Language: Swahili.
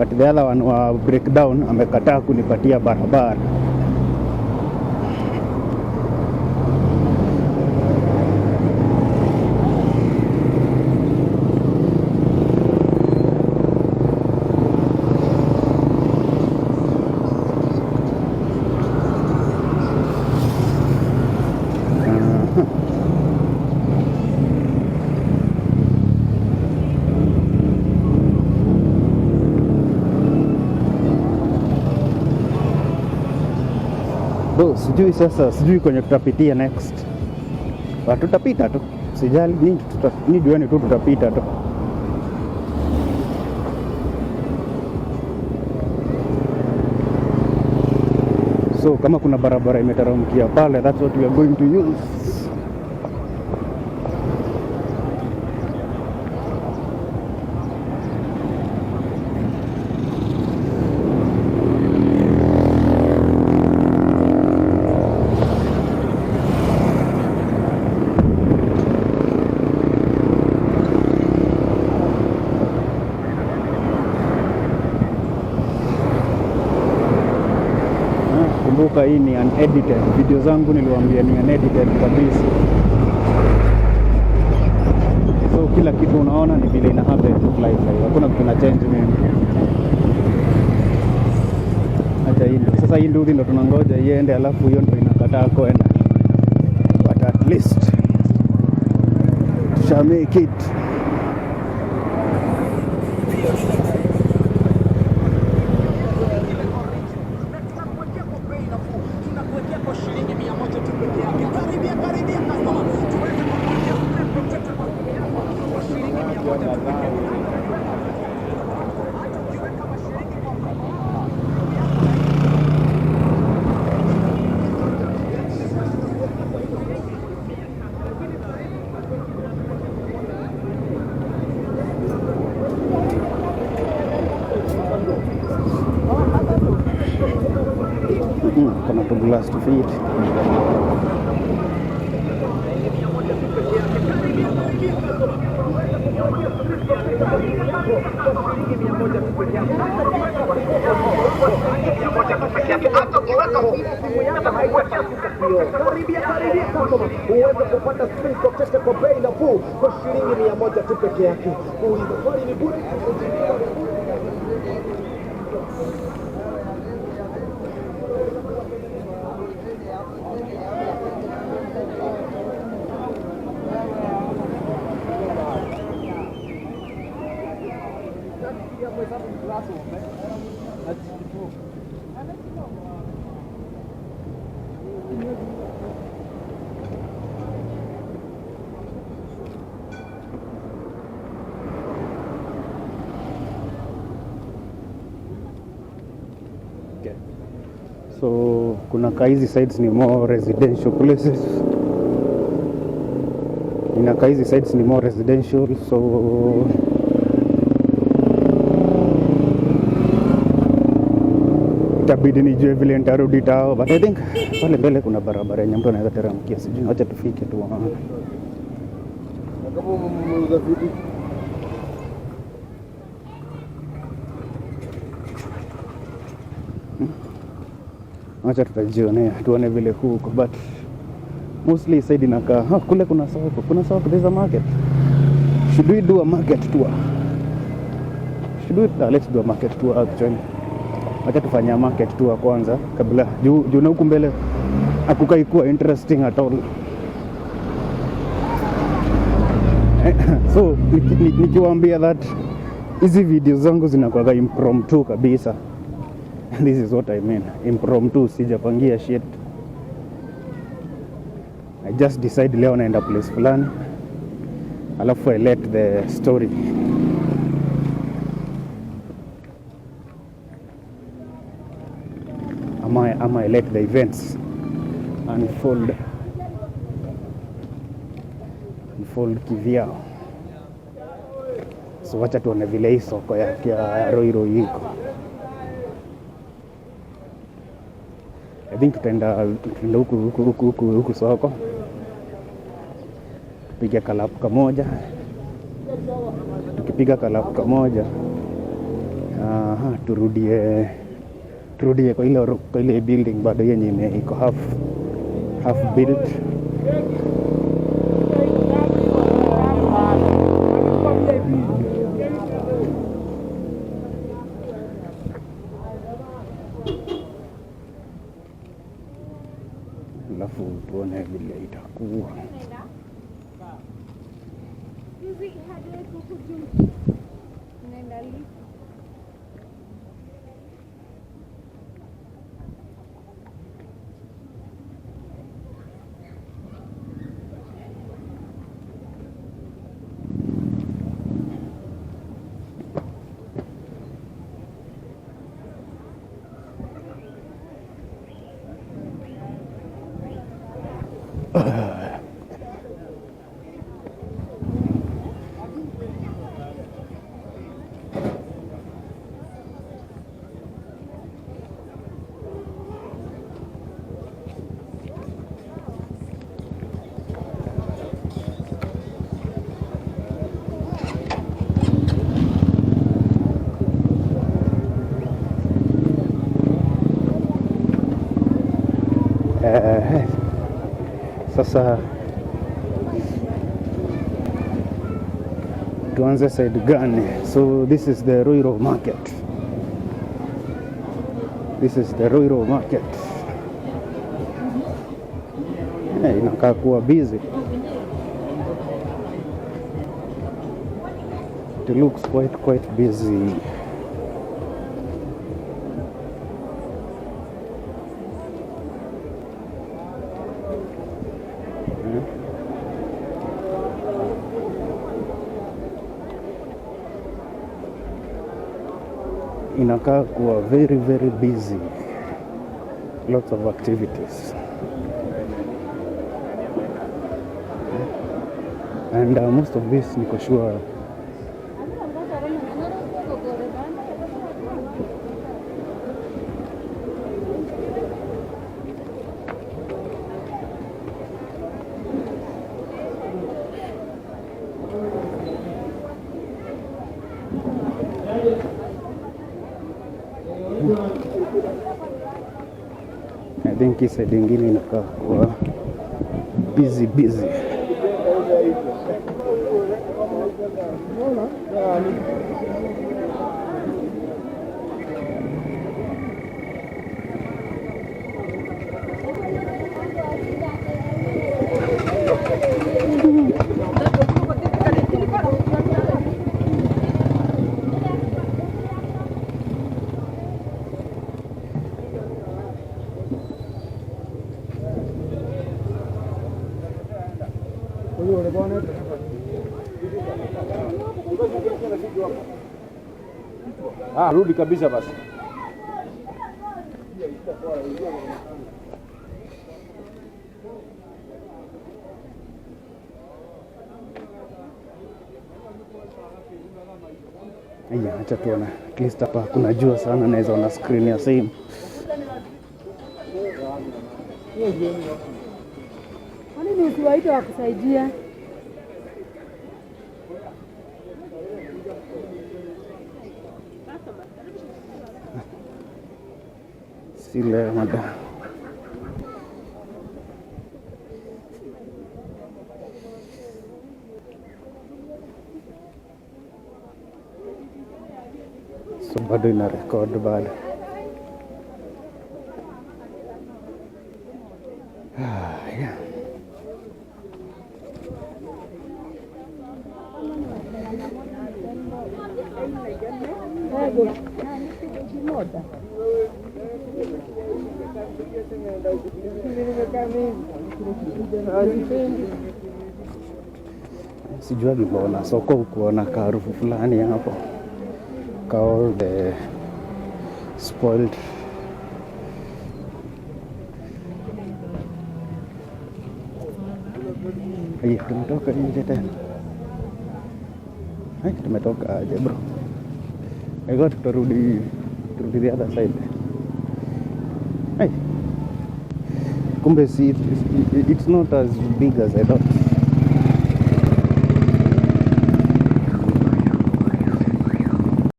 but the other one wa breakdown amekataa kunipatia barabara. Sijui sasa, sijui kwenye tutapitia next. Tutapita tu. Sijali, ni jueni tu tutapita tu. So kama kuna barabara imeteremkia pale, that's what we are going to use. Kumbuka hii ni unedited. Video zangu niliwaambia ni unedited kabisa. So kila kitu unaona ni vile ina happen live. Hakuna kitu na change mimi. Acha hii ndio. Sasa hii ndio tunangoja iende, alafu hiyo ndio inakataa kwenda. But at least shall make it. Kama tu glass to feed. Uweze kupata spring kutoka kwa bei nafuu kwa shilingi 100 tu peke yake. Swali ni bure. So kuna hizi sides ni more residential places. Hizi sides ni more residential, so itabidi nijue vile nitarudi tao, but I think pale mbele kuna barabara yenye mtu anaweza teremkia, sijui, acha tufike tu. Acha tutajionea, tuone vile huko, but mostly side inakaa kule kuna soko, there's a market. Should we do a market tour? Let's do a market tour actually. Acha tufanye market tour kwanza kabla juu na huku mbele hakukai kuwa interesting at all. So nikiwaambia that hizi video zangu zinakuwa impromptu kabisa. This is what I mean, impromptu, sijapangia shit. I just decide leo naenda place fulani, alafu I let the story I let the events unfold kivyao. So wacha tuone vile hii soko ya Ruiru iko. I think tutaenda huku soko, piga kalapu kamoja. Tukipiga kalapu kamoja, turudie kwa ile building bado yenye iko half built. Alafu tuone vile itakuwa. Sasa tuanze side gani? So this is the Ruiru market. This is the Ruiru market. Inakaa kuwa busy. It looks quite busy. Inakaa kuwa very busy. Lots of activities. And most of this niko sure I think hii side ingine inakaa kuwa busy. Rudi kabisa basi. Aya, acha tuone. At least hapa kuna jua sana, naweza ona screen ya simu. Kwani ni usiwaita wakusaidia? Sile mada. So bado ina record bado. Yeah. Sijuagi mbona soko kuona karufu fulani hapo. All the spoiled tumetoka nje tena. Tumetoka aje bro? I got turudi the other side. Kumbe see it's not as big as I thought.